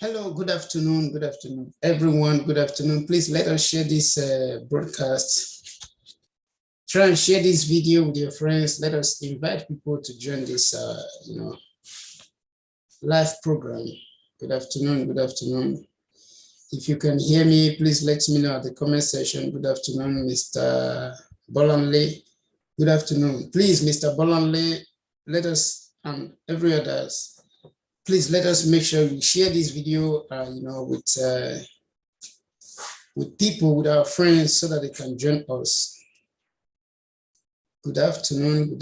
Hello, good afternoon, everyone, good afternoon. Please let us share this broadcast. Try and share this video with your friends. Let us invite people to join this, live program. Good afternoon. If you can hear me, please let me know at the comment section. Good afternoon, Mr. Bolanle. Good afternoon. Please, Mr. Bolanle, let us and every others. Please let us make sure we share this video, with people, with our friends, so that they can join us. Good afternoon.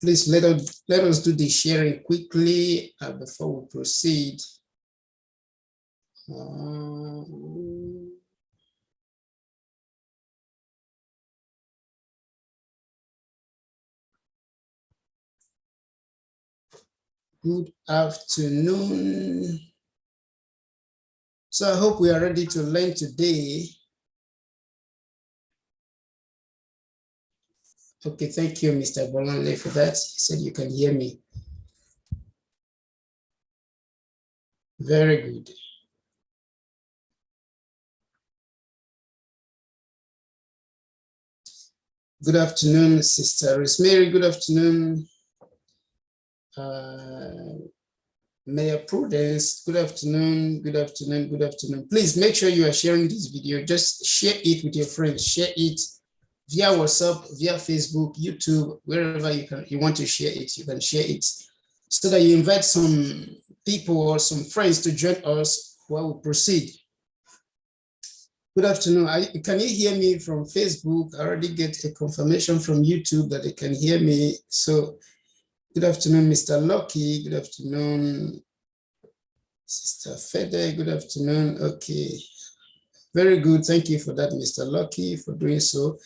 Please let us do the sharing quickly before we proceed. Good afternoon. So I hope we are ready to learn today. Okay, thank you, Mr. Bolanle, for that. He said you can hear me. Very good. Good afternoon, Sister Rosemary. Good afternoon. Mayor Prudence, good afternoon. Please make sure you are sharing this video. Just share it with your friends. Share it via WhatsApp, via Facebook, YouTube, wherever you want to share it. You can share it so that you invite some people or some friends to join us while we proceed. Good afternoon. Can you hear me from Facebook? I already get a confirmation from YouTube that they can hear me. So good afternoon, Mr. Lucky. Good afternoon, Sister Fede. Good afternoon. Okay. Very good. Thank you for that, Mr. Lucky, for doing so.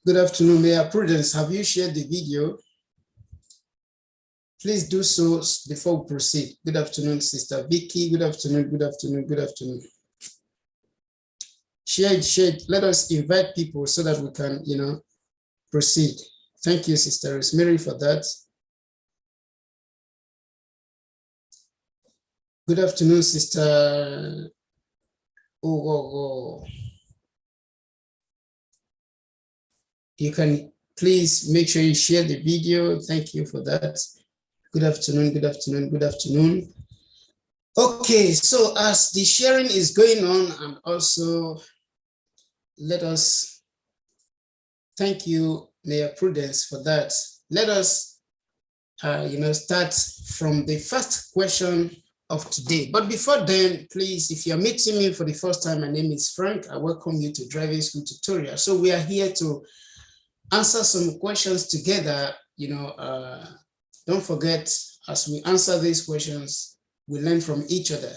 Good afternoon, Mayor Prudence. Have you shared the video? Please do so before we proceed. Good afternoon, Sister Vicky. Good afternoon. Share it. Let us invite people so that we can, proceed. Thank you, Sister Rosemary, for that. Good afternoon, Sister. You can please make sure you share the video. Thank you for that. Good afternoon. Okay, so as the sharing is going on, and also let us thank you, Mayor Prudence, for that. Let us, start from the first question of today. But before then, please, if you're meeting me for the first time, my name is Frank. I welcome you to Driving School Tutorial. So we are here to answer some questions together. Don't forget, as we answer these questions, we learn from each other.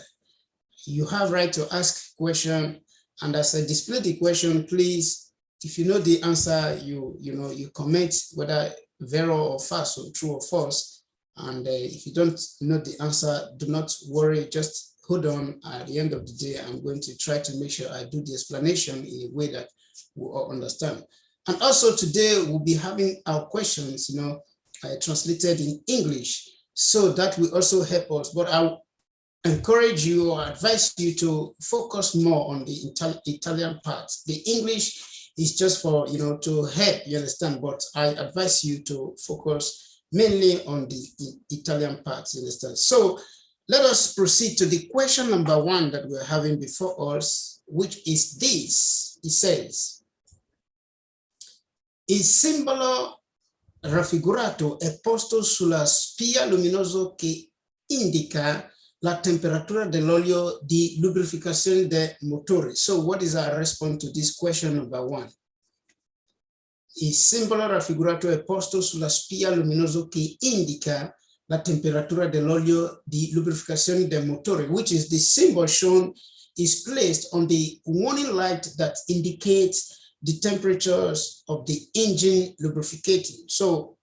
You have right to ask question, and as I display the question, please, if you know the answer, you comment whether vero or false, or true or false. And if you don't know the answer, do not worry, just hold on. At the end of the day, I'm going to try to make sure I do the explanation in a way that we all understand. And also today we'll be having our questions, translated in English, so that will also help us. But I encourage you or advise you to focus more on the Italian part. The English is just for, to help, you understand, but I advise you to focus mainly on the Italian part, you understand. So let us proceed to the question number 1 that we're having before us, which is this. It says, il simbolo raffigurato è posto sulla spia luminosa che indica la temperatura dell'olio di lubrificazione del motore. So what is our response to this question number 1? Il simbolo raffigurato è posto sulla spia luminosa che indica la temperatura dell'olio di lubrificazione del motore, which is the symbol shown is placed on the warning light that indicates the temperatures of the engine lubricating. So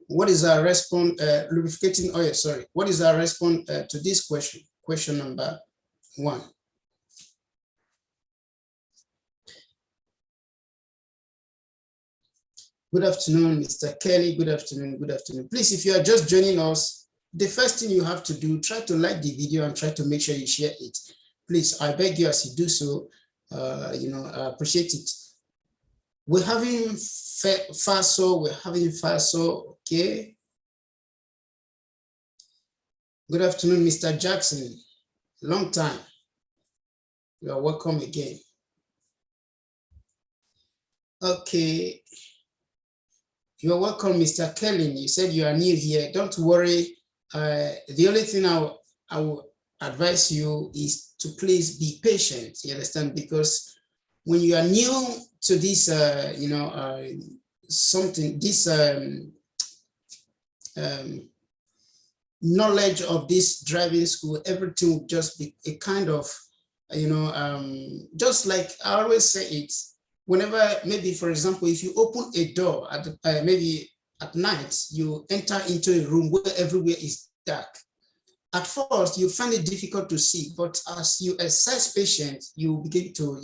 what is our response, lubricating oil, sorry. What is our response to this question? Question number 1. Good afternoon, Mr. Kelly. Good afternoon. Good afternoon. Please, if you are just joining us, the first thing you have to do, try to like the video and try to make sure you share it. Please, I beg you, as you do so, I appreciate it. We're having FASO, okay? Good afternoon, Mr. Jackson. Long time. You are welcome again. Okay. You're welcome, Mr. Kelly. You said you are new here. Don't worry. The only thing I will advise you is to please be patient. You understand? Because when you are new to this, knowledge of this driving school, everything will just be a kind of, just like I always say it. Whenever, maybe for example, if you open a door at maybe at night, you enter into a room where everywhere is dark. At first, you find it difficult to see, but as you exercise patience, you begin to,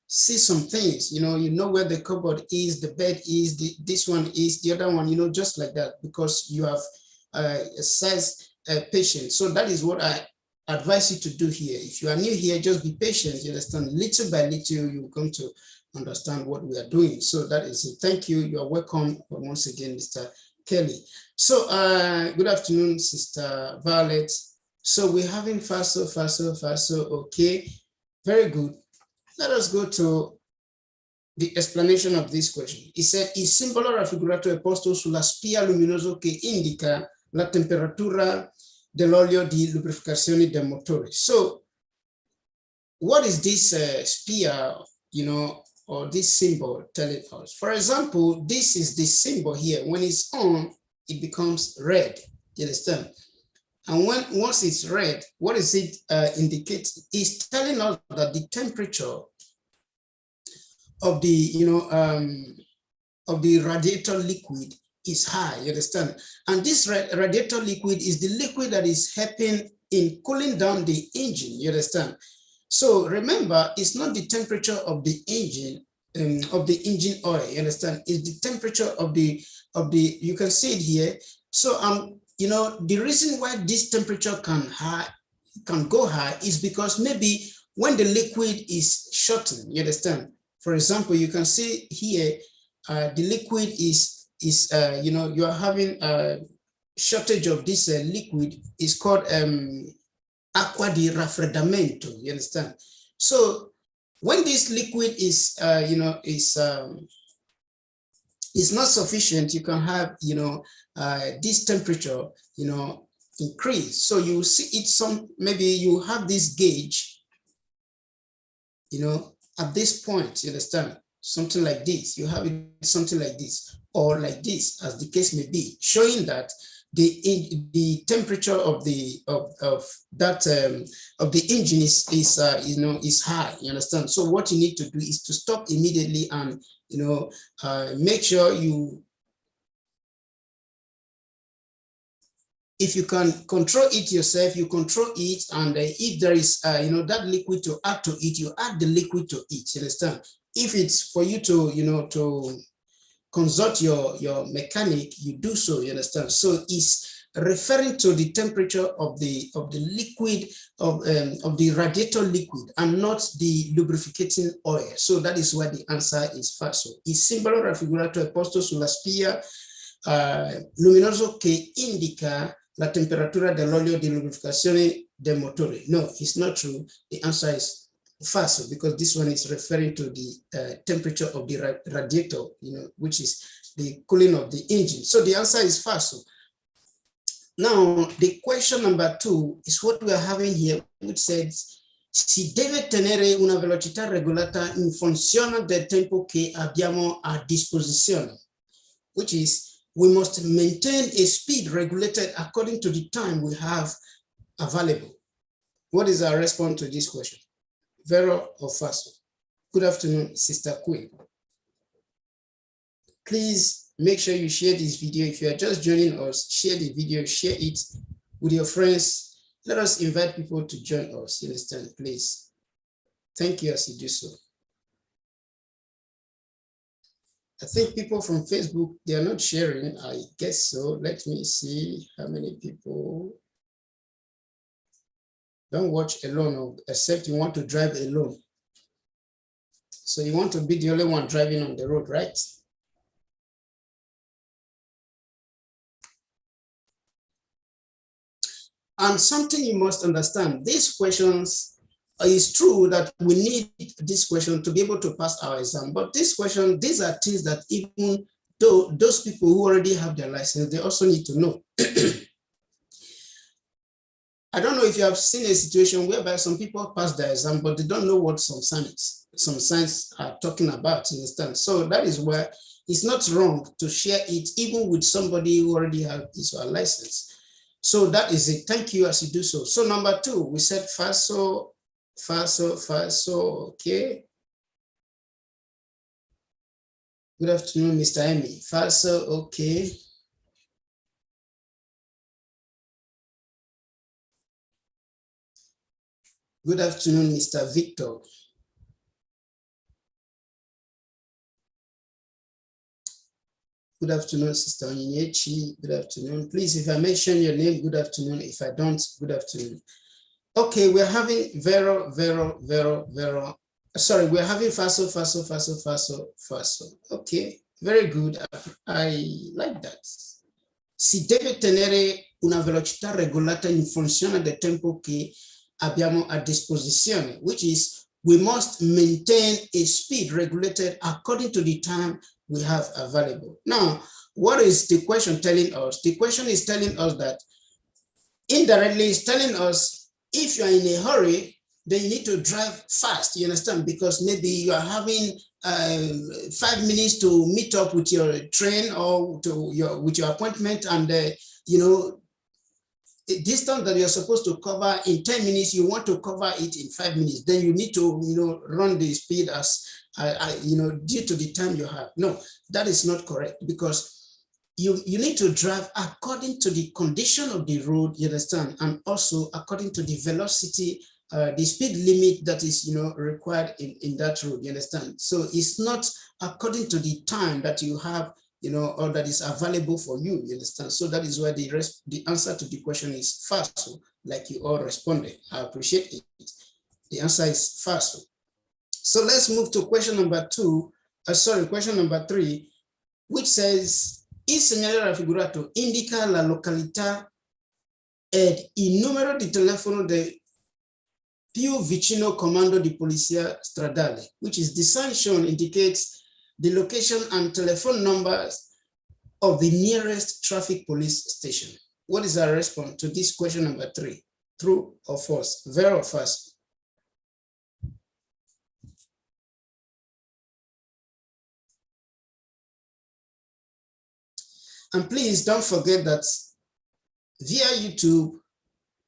see some things. You know where the cupboard is, the bed is, this one is, the other one. Just like that, because you have exercised patience. So that is what I advise you to do here. If you are new here, just be patient. You understand? Little by little, you come to understand what we are doing. So that is it. Thank you. You are welcome once again, Mr. Kelly. So good afternoon, Sister Violet. So we're having FASO. Okay, very good. Let us go to the explanation of this question. It said, il simbolo raffigurato è posto sulla spia luminoso che indica la temperatura dell'olio di lubrificazione del motore. So what is this spia, or this symbol telling us? For example, this is the symbol here. When it's on, it becomes red. You understand? And once it's red, what is it indicating? It's telling us that the temperature of the of the radiator liquid is high. You understand? And this radiator liquid is the liquid that is helping in cooling down the engine. You understand? So remember, it's not the temperature of the engine oil. You understand? It's the temperature of the you can see it here. So the reason why this temperature can go high is because maybe when the liquid is shortened. You understand? For example, you can see here the liquid is you are having a shortage of this liquid. Is called acqua di raffreddamento. You understand? So when this liquid is is not sufficient, you can have this temperature increase. So you see it maybe you have this gauge at this point. You understand? Something like this. You have it something like this or like this, as the case may be, showing that the temperature of the engine is high. You understand? So what you need to do is to stop immediately and make sure if you can control it yourself, you control it, and if there is that liquid to add to it, you add the liquid to it. You understand? If it's for you to to consult your mechanic, you do so. You understand? So it's referring to the temperature of the liquid of the radiator liquid and not the lubricating oil. So that is why the answer is FASO. Il simbolo raffigurato è posto sulla spia luminoso che indica la temperatura dell'olio di lubrificazione del motore. No, it's not true. The answer is FASO, because this one is referring to the temperature of the radiator, which is the cooling of the engine. So the answer is FASO. Now, the question number 2 is what we are having here, which says, si deve tenere una velocità regolata in funzione del tempo che abbiamo a disposizione, which is we must maintain a speed regulated according to the time we have available. What is our response to this question? Vero or FASO? Good afternoon, Sister Queen. Please make sure you share this video. If you are just joining us, share the video, share it with your friends. Let us invite people to join us. You understand, please. Thank you as you do so. I think people from Facebook, they are not sharing. I guess so. Let me see how many people. Don't watch alone, except you want to drive alone. So you want to be the only one driving on the road, right? And something you must understand, these questions, it's true that we need this question to be able to pass our exam, but this question, these are things that even though those people who already have their license, they also need to know. I don't know if you have seen a situation whereby some people pass their exam, but they don't know what some signs are talking about, you understand? So that is where it's not wrong to share it even with somebody who already has his or her license. So that is it. Thank you as you do so. So number 2, we said FASO, okay. Good afternoon, Mr. Emmy. FASO, okay. Good afternoon, Mr. Victor. Good afternoon, Sister Onyechi. Good afternoon. Please, if I mention your name, good afternoon. If I don't, good afternoon. Okay, we're having Vero. Sorry, we're having FASO. Okay, very good. I like that. Si deve tenere una velocità regolata in funzione del tempo che abbiamo a disposizione, which is we must maintain a speed regulated according to the time we have available. Now, what is the question telling us? The question is telling us that indirectly it's telling us if you're in a hurry, then you need to drive fast, you understand? Because maybe you are having 5 minutes to meet up with your train or with your appointment, and you know, the distance that you're supposed to cover in 10 minutes, you want to cover it in 5 minutes. Then you need to, run the speed as, due to the time you have. No, that is not correct, because you need to drive according to the condition of the road, you understand, and also according to the velocity, the speed limit that is, required in that road, you understand? So it's not according to the time that you have, or that is available for you, you understand? So that is why the answer to the question is FASO, like you all responded. I appreciate it. The answer is FASO. So let's move to question number 3, which says, il segnale raffigurato indica la località ed il numero di telefono del più vicino comando di polizia stradale, which is the sign shown indicates the location and telephone numbers of the nearest traffic police station. What is our response to this question number 3? True or false? Vero or false? And please don't forget that via YouTube,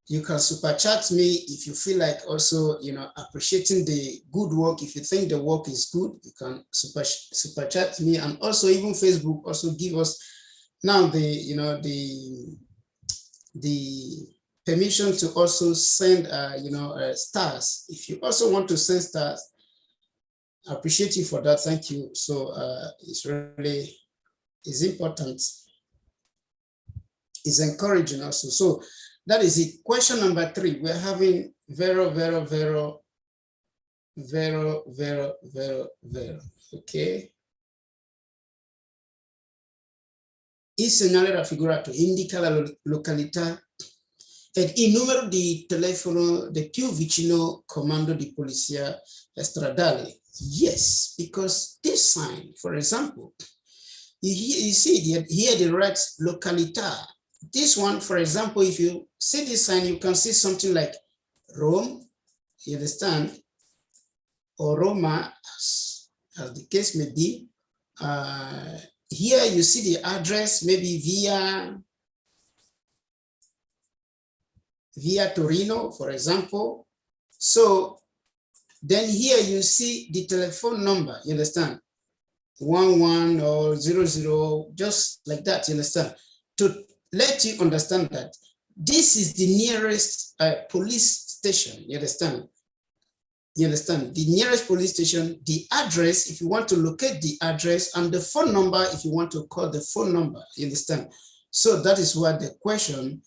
you can super chat me if you feel like also, appreciating the good work. If you think the work is good, you can super chat me, and also even Facebook also give us now the permission to also send stars. If you also want to send stars, I appreciate you for that. Thank you. So it's really important. It's encouraging also. So that is it. Question number 3. We're having vero. Okay. Il segnale raffigurato indica la località ed il numero di telefono del più vicino comando di polizia stradale. Yes, because this sign, for example, you see here the right località. This one, for example, if you see this sign, you can see something like Rome, you understand, or Roma, as the case may be. Here you see the address, maybe via Torino, for example. So then here you see the telephone number, you understand, 11 or 00, just like that, you understand, to let you understand that this is the nearest police station, you understand. You understand? The nearest police station, the address, if you want to locate the address, and the phone number, if you want to call the phone number. You understand? So that is what the question,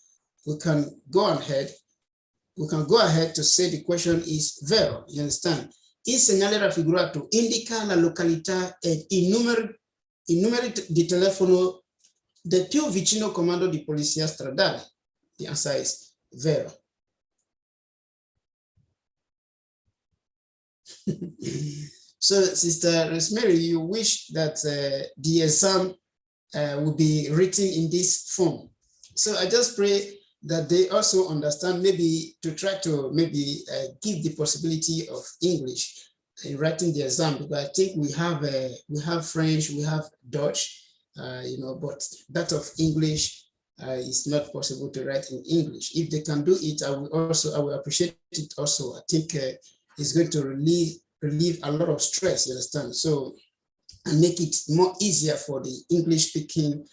we can go ahead to say the question is vero. You understand? Il segnale raffigurato indica la località ed il numero di telefono del più vicino comando di polizia stradale. The answer is vero. So, Sister Rosemary, you wish that the exam will be written in this form. So I just pray that they also understand, maybe to try to give the possibility of English in writing the exam, because I think we have French, we have Dutch, but that of English is not possible to write in English. If they can do it, I will appreciate it also. I think it's going to relieve a lot of stress, you understand? So, and make it more easier for the English speaking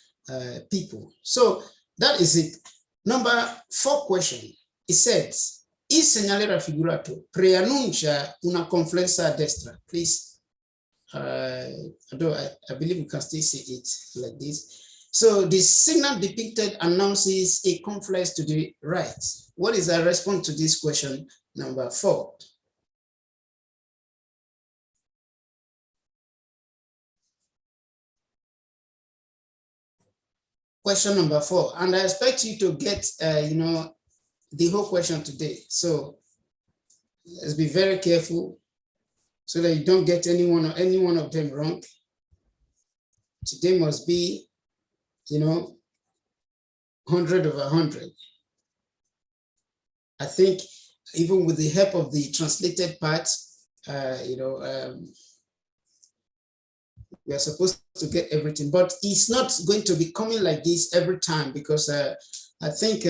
people. So that is it. Number 4 question. It says, il segnale raffigurato preannuncia una confluenza a destra. Please, although I believe we can still see it like this. So the signal depicted announces a confluence to the right. What is our response to this question number 4? Question number 4, and I expect you to get, the whole question today. So let's be very careful so that you don't get any one of them wrong. Today must be, 100 over 100. I think even with the help of the translated part, we are supposed to get everything, but it's not going to be coming like this every time, because I think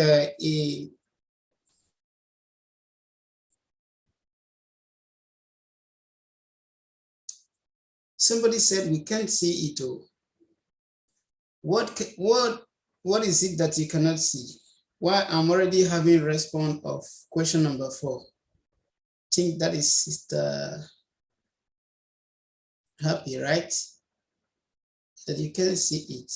somebody said we can't see it all. What is it that you cannot see? Why I'm already having response of question number 4. I think that is Sister Happy, right? That you can see it.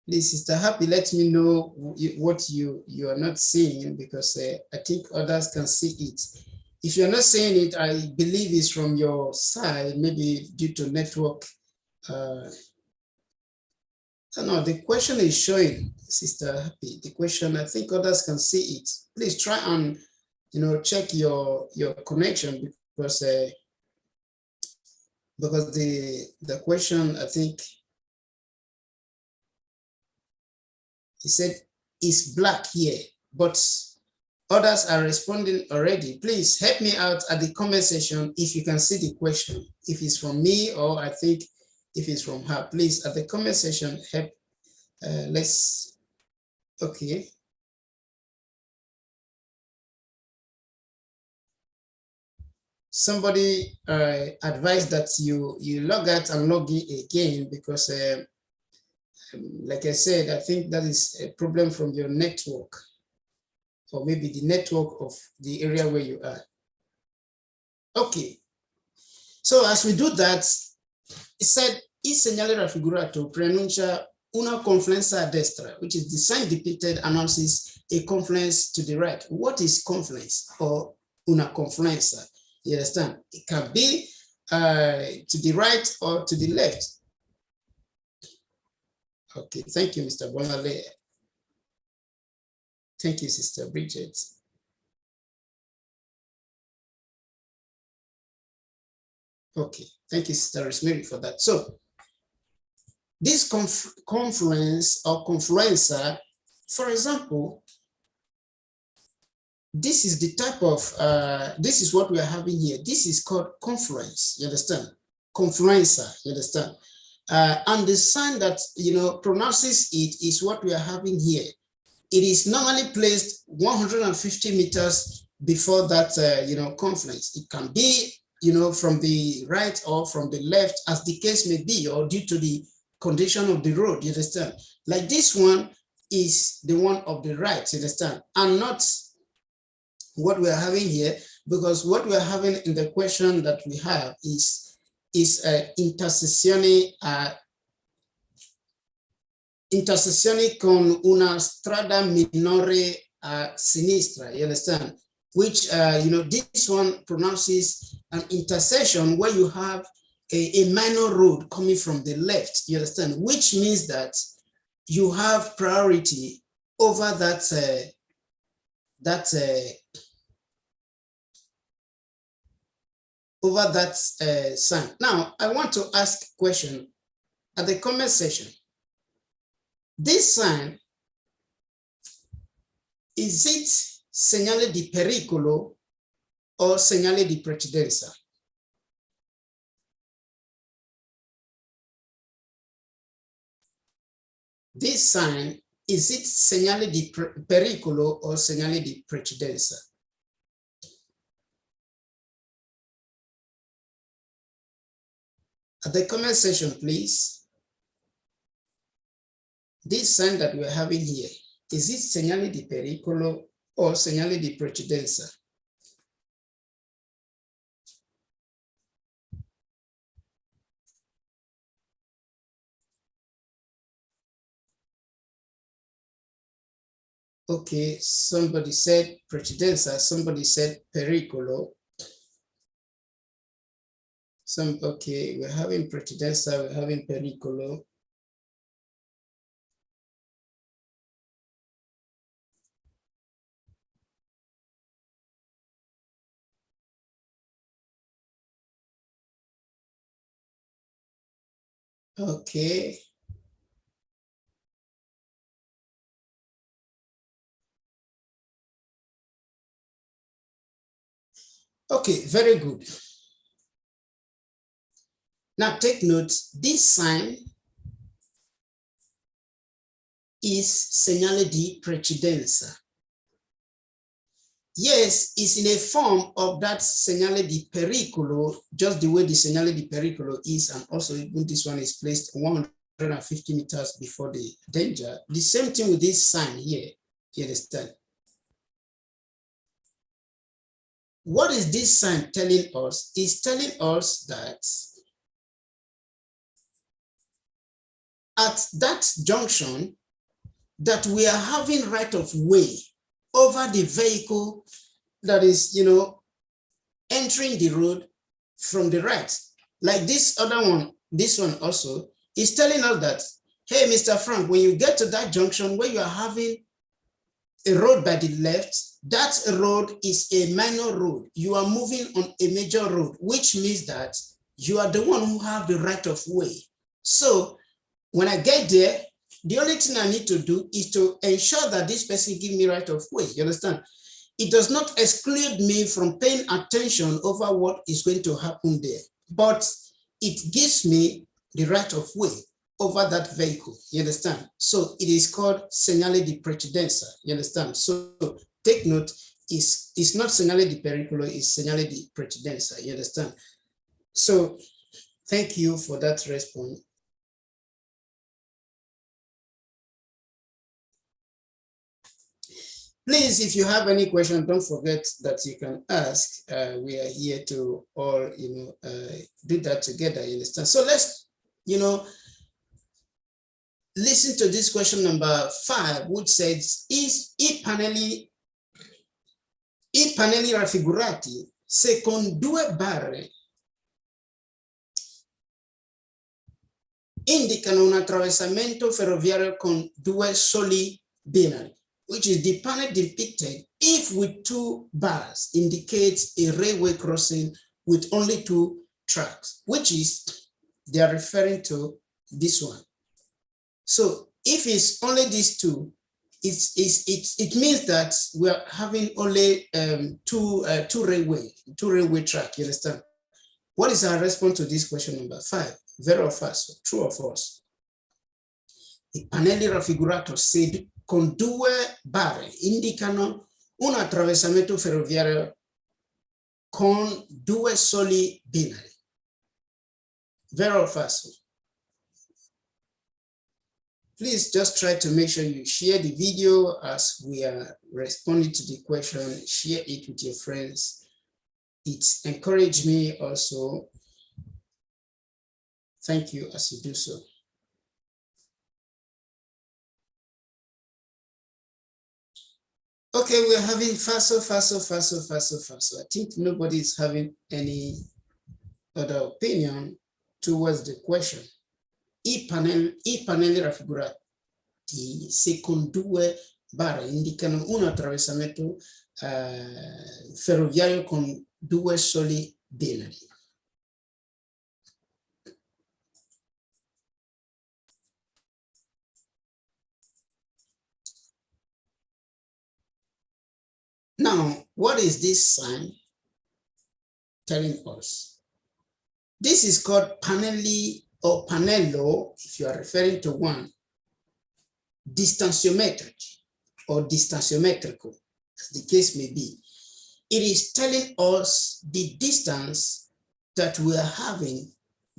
Please, Sister Happy, let me know what you are not seeing, because I think others can see it. If you're not seeing it, I believe it's from your side, maybe due to network. No, the question is showing, Sister Happy. The question, I think others can see it. Please try and check your connection, because the question, I think, he said it's black here, but others are responding already. Please help me out at the comment section if you can see the question, if it's from me or I think if it's from her. Please, at the comment section, help. Okay. Somebody advised that you log out and log in again, because like I said, I think that is a problem from your network, or maybe the network of the area where you are. Okay. So as we do that, it said, il segnale raffigurato preannuncia una confluenza a destra, which is the sign depicted announces a confluence to the right. What is confluence or una confluenza? You understand? It can be to the right or to the left. Okay, thank you, Mr. Bonale. Thank you, Sister Bridget. Okay, thank you, Sister Rosemary, for that. So this confluence or confluenza, for example, this is the type of, this is what we are having here. This is called confluence, you understand? Confluenza, you understand? And the sign that, pronounces it is what we are having here. It is normally placed 150 meters before that, confluence. It can be, from the right or from the left, as the case may be, or due to the condition of the road, you understand? Like this one is the one of the right, you understand? And not what we're having here, because what we're having in the question that we have is intersessioni con una strada minore a sinistra, you understand? Which, this one pronounces an intersection where you have a minor road coming from the left, you understand? Which means that you have priority over that sign. Now, I want to ask a question at the comment section. This sign, is it segnale di pericolo or segnale di precedenza? This sign, is it segnale di pericolo or segnale di precedenza? At the comment section, please. This sign that we're having here, is it segnale di pericolo or segnale di precedenza? Okay, somebody said precedenza, somebody said pericolo. Okay, we're having precedenza, we're having pericolo. Okay. Okay, very good. Now take note, this sign is segnale di precedenza. Yes, it's in a form of that segnale di pericolo, just the way the segnale di pericolo is, and also even this one is placed 150 meters before the danger. The same thing with this sign here, you understand? What is this sign telling us? It's telling us that at that junction, that we are having right of way over the vehicle that is, entering the road from the right. Like this other one, this one also is telling us that, hey, Mr. Frank, when you get to that junction where you are having a road by the left, that road is a minor road. You are moving on a major road, which means that you are the one who have the right of way. So when I get there, the only thing I need to do is to ensure that this person give me right of way, you understand? It does not exclude me from paying attention over what is going to happen there, but it gives me the right of way over that vehicle, you understand? So it is called segnale di precedenza, you understand? So take note, it's not segnale di pericolo, it's segnale di precedenza, you understand? So thank you for that response. Please, if you have any question, don't forget that you can ask. We are here to all, do that together, you understand? So let's, listen to this question number 5, which says, I pannelli raffigurati se con due barre indicano un attraversamento ferroviario con due soli binari, which is the panel depicted if with 2 bars indicates a railway crossing with only 2 tracks, which is, they are referring to this one. So if it's only these 2, it means that we are having only two railway track, you understand? What is our response to this question number 5? Vero or falso? True or false? I pannelli raffigurato se con 2 barre indicano un attraversamento ferroviario con 2 soli binari. Vero or falso? please just try to make sure you share the video as we are responding to the question. Share it with your friends. It encouraged me also. Thank you as you do so. Okay, we're having FASO. I think nobody is having any other opinion towards the question. I panelli raffigurati secondo due barre indicano un attraversamento ferroviario con due soli binari. Now, what is this sign telling us? This is called panelli or panello, if you are referring to one, distanziometric or distanziometrico, as the case may be. It is telling us the distance that we are having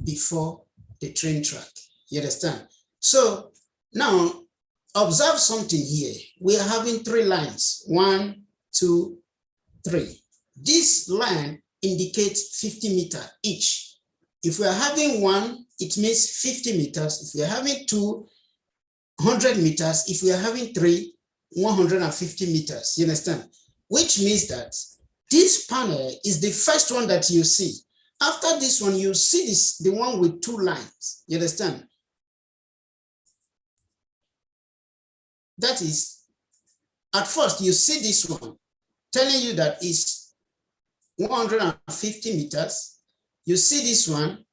before the train track. You understand? So now observe something here. We are having three lines, 1, 2, 3. This line indicates 50 meters each. If we are having one, it means 50 meters. If we are having two, 100 meters. If we are having three, 150 meters. You understand? Which means that this panel is the first one that you see. After this one, you see this, the one with two lines. You understand? That is, at first you see this one telling you that it's 150 meters. You see this one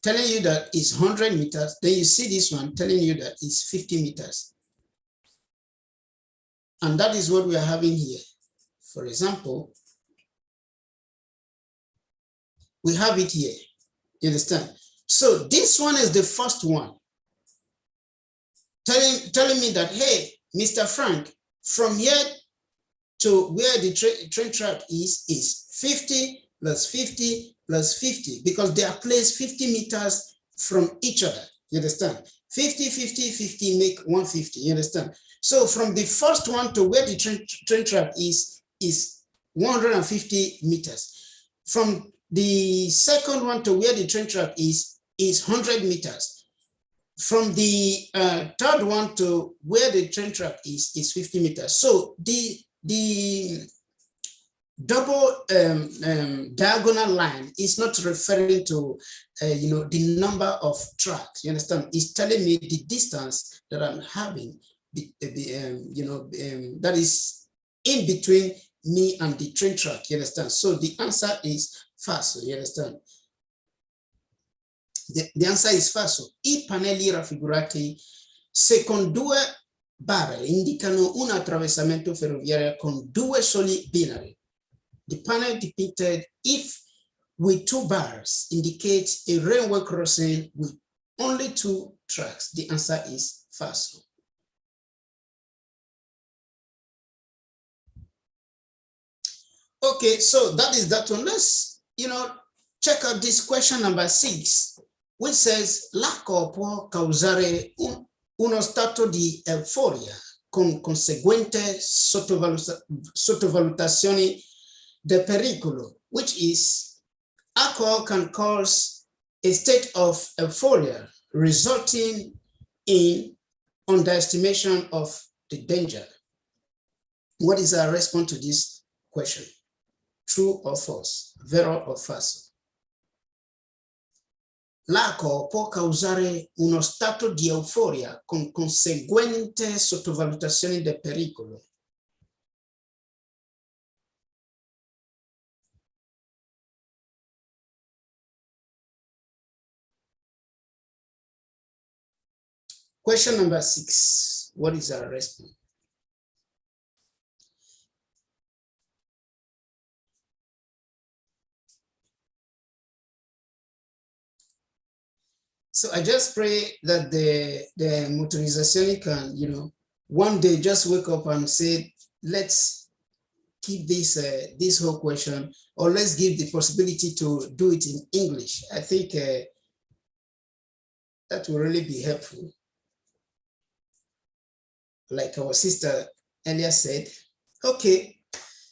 telling you that it's 100 meters. Then you see this one telling you that it's 50 meters. And that is what we are having here. For example, we have it here. You understand? So this one is the first one telling me that, hey, Mr. Frank, from here to where the train track is 50 plus 50 plus 50, because they are placed 50 meters from each other. You understand? 50, 50, 50 make 150. You understand? So from the first one to where the train track is 150 meters. From the second one to where the train track is 100 meters. From the third one to where the train track is 50 meters. So the double diagonal line is not referring to the number of tracks. You understand? It's telling me the distance that I'm having, that is in between me and the train track. You understand? So the answer is FASO. You understand? The answer is FASO. I pannelli raffigurati con due barre indicano un attraversamento ferroviario con due soli binari. The panel depicted if with two bars indicates a railway crossing with only two tracks. The answer is FASO. Okay, so that is that one. Let's, check out this question number 6, which says, l'acqua può causare uno stato di euforia con conseguente sottovalutazione del pericolo, which is, alcohol can cause a state of euphoria resulting in underestimation of the danger. What is our response to this question? True or false? Vero o falso? L'acqua può causare uno stato di euforia con conseguente sottovalutazione del pericolo. Question number 6. What is our response? So I just pray that the motorization can, one day just wake up and say, let's keep this this whole question, or let's give the possibility to do it in English. I think that will really be helpful. like our sister earlier said. Okay,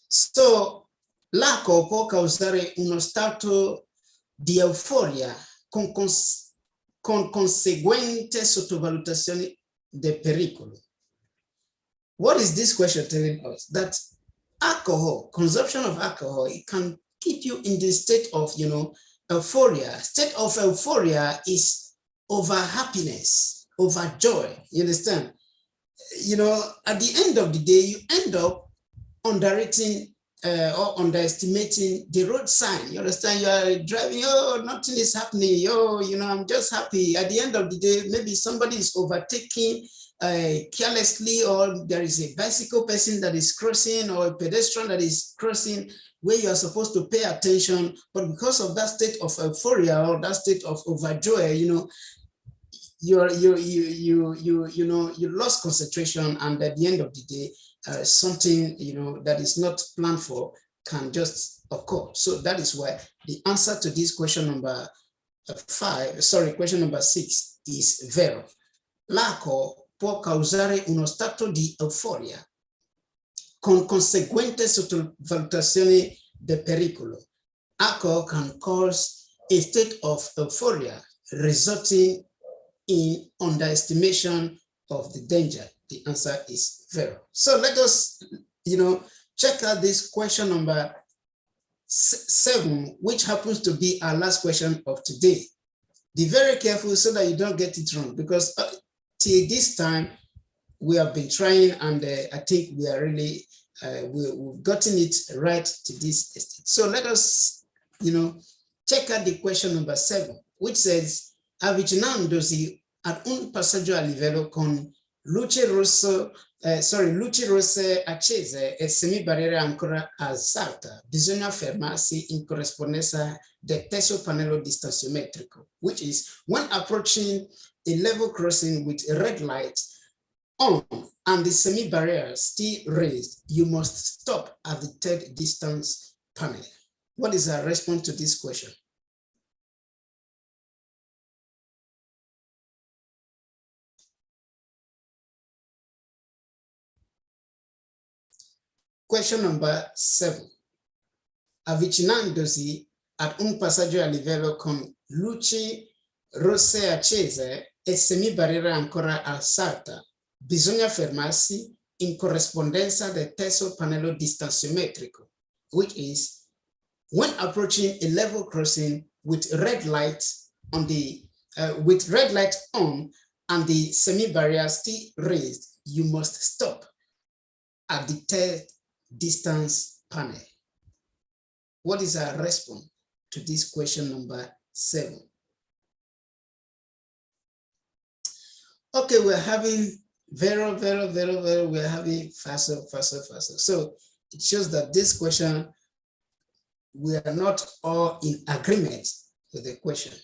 so l'arco può causare uno stato di euforia con conseguente sottovalutazione del pericolo. What is this question telling us? That alcohol, consumption of alcohol, it can keep you in the state of, euphoria. State of euphoria is over happiness, over joy. You understand? At the end of the day, you end up underrating or underestimating the road sign. You understand? You are driving, nothing is happening. I'm just happy. At the end of the day, maybe somebody is overtaking carelessly, or there is a bicycle person that is crossing, or a pedestrian that is crossing where you are supposed to pay attention. But because of that state of euphoria or that state of overjoy, you lost concentration, and at the end of the day, something that is not planned for can just occur. So that is why the answer to this question number question number 6 is vero. L'arco può causare uno stato di euforia con conseguente sottovalutazione del pericolo. Alcohol can cause a state of euphoria resulting in underestimation of the danger. The answer is vero. So let us, check out this question number 7, which happens to be our last question of today. Be very careful so that you don't get it wrong, because till this time we have been trying, and I think we are really, we've gotten it right to this extent. So let us, check out the question number 7, which says, avvicinandosi ad un passaggio a livello con luci rosse accese e semibarriera ancora alzata, bisogna fermarsi in corrispondenza del terzo pannello distanziometrico, which is when approaching a level crossing with a red light on and the semi-barrier still raised, you must stop at the third distance panel. What is our response to this question? Question number 7. Avvicinandosi ad un passaggio a livello con luci rosse accese e semibarriera ancora alzata, bisogna fermarsi in corrispondenza del terzo pannello distanziometrico, which is when approaching a level crossing with red light on and the semi-barrier still raised, you must stop at the third distance panel. What is our response to this question number 7? Okay, we're having we're having faster. So it shows that this question, we are not all in agreement with the question.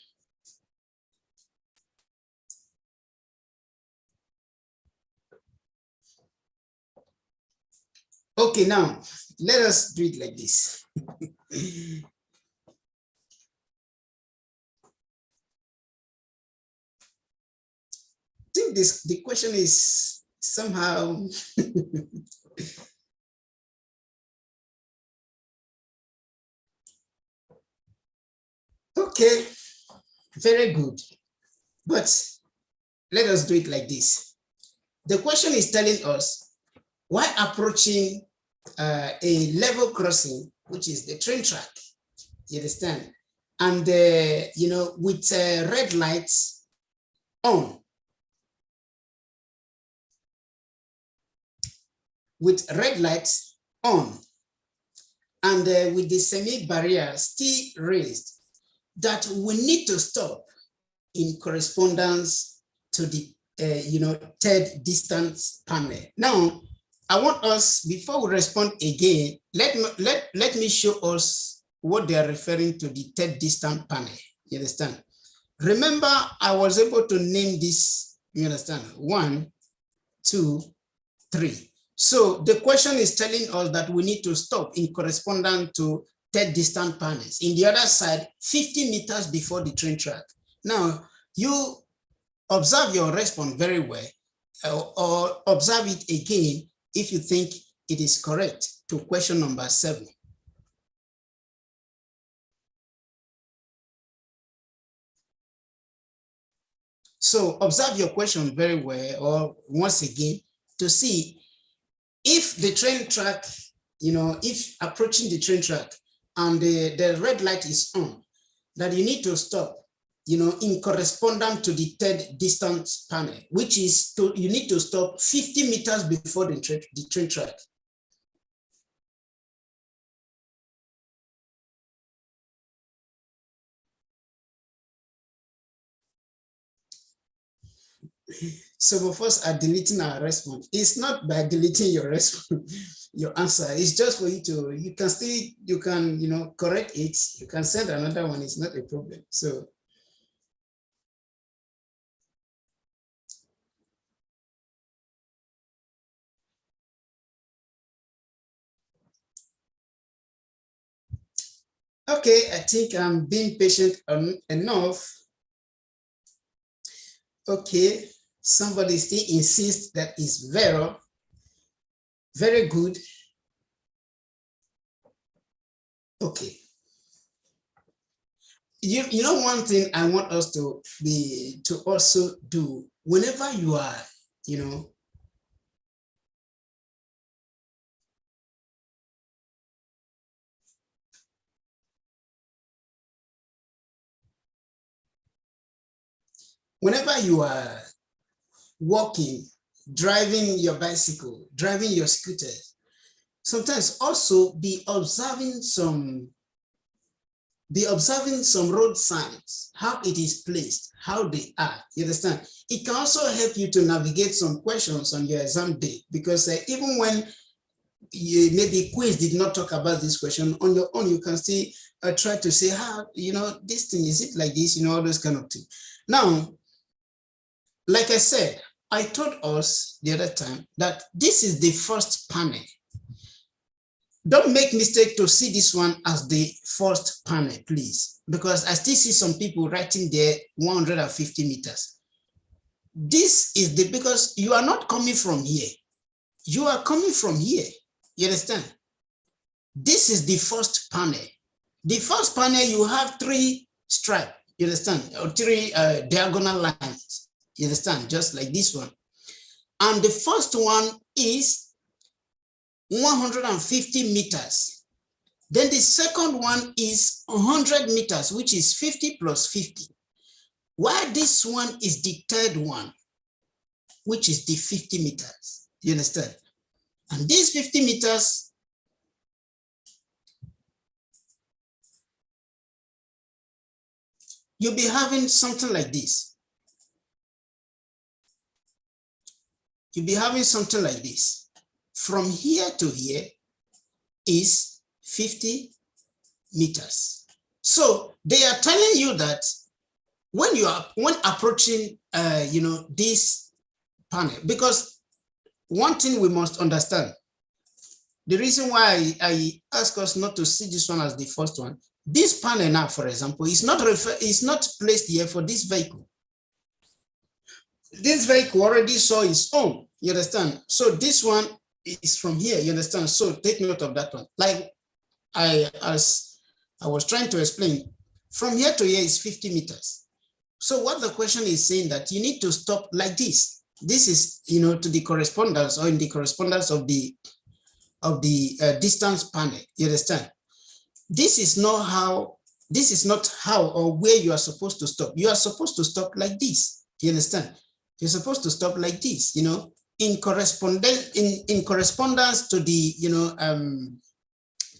Okay, now let us do it like this. I think the question is somehow okay, very good. But let us do it like this. The question is telling us, while approaching a level crossing, which is the train track, you understand? And, with red lights on, and with the semi-barrier still raised, that we need to stop in correspondence to the third distance panel. Now, I want us, before we respond again, let me show us what they are referring to the third distance panel. You understand? Remember, I was able to name this, you understand? 1, 2, 3. So the question is telling us that we need to stop in correspondence to third distance panels. In the other side, 50 meters before the train track. Now, you observe your response very well. or observe it again if you think it is correct to question number 7. So observe your question very well, or once again, to see if the train track, if approaching the train track and the red light is on, that you need to stop, in correspondence to the third distance panel, which is you need to stop 50 meters before the train track. Some of us are deleting our response. It's not by deleting your response, your answer. It's just for you to, you can correct it. You can send another one. It's not a problem. So, okay, I think I'm being patient enough. Okay, somebody still insists that is very good. Okay. You know, one thing I want us to also do whenever you are, whenever you are walking, driving your bicycle, driving your scooter, sometimes also be observing some road signs, how it is placed, how they are. You understand? It can also help you to navigate some questions on your exam day, because even when maybe quiz did not talk about this question, on your own you can still try to say, how, this thing, is it like this, all those kind of things. Now, like I said, I told us the other time that this is the first panel. Don't make mistake to see this one as the first panel, please, because I still see some people writing there 150 meters. This is because you are not coming from here. You are coming from here. You understand? This is the first panel. The first panel, you have 3 stripes, you understand, or 3 diagonal lines, you understand, just like this one. And the first one is 150 meters. Then the second one is 100 meters, which is 50 plus 50. While this one is the third one, which is the 50 meters. You understand? And these 50 meters, you'll be having something like this. You'll be having something like this. From here to here is 50 meters. So they are telling you that when approaching, this panel, because one thing we must understand, the reason why I ask us not to see this one as the first one, this panel now, for example, is not placed here for this vehicle. This vehicle already saw its own, you understand? So this one is from here, you understand? So take note of that one. Like as I was trying to explain, from here to here is 50 meters. So what the question is saying, that you need to stop like this. This is, to the correspondence, or in the correspondence of the distance panel, you understand? This is not how or where you are supposed to stop. You are supposed to stop like this, you understand? You're supposed to stop like this, in correspondence to the,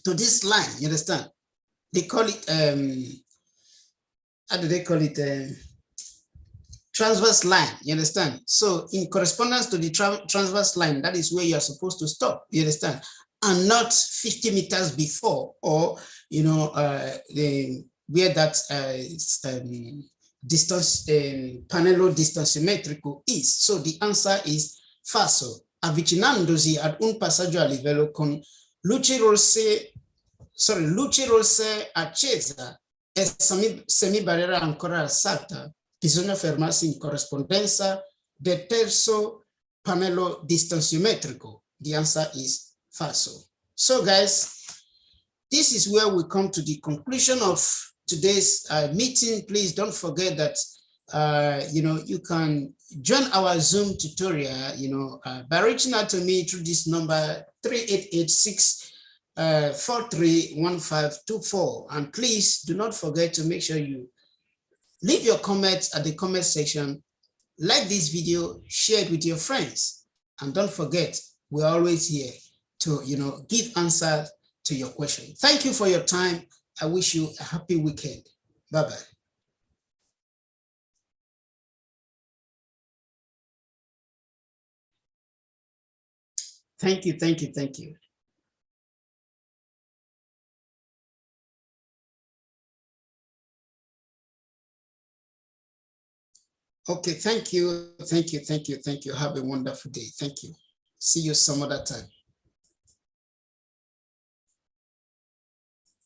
to this line, you understand? They call it, how do they call it? Transverse line, you understand? So in correspondence to the transverse line, that is where you are supposed to stop, you understand? And not 50 meters before, or, where that distance, panello distanziometrico is. So the answer is Faso, avvicinandosi ad un passaggio a livello con luci rosse accesa e semibarriera ancora alzata, bisogna fermarsi in corrispondenza del terzo pannello distanziometrico? The answer is falso. So guys, this is where we come to the conclusion of today's meeting. Please don't forget that you can join our Zoom tutorial, by reaching out to me through this number 3886-431524. And please do not forget to make sure you leave your comments at the comment section, like this video, share it with your friends, and don't forget, we're always here to give answers to your question. Thank you for your time. I wish you a happy weekend. Bye-bye. Thank you, thank you, thank you. Okay, thank you, thank you, thank you, thank you. Have a wonderful day. Thank you. See you some other time.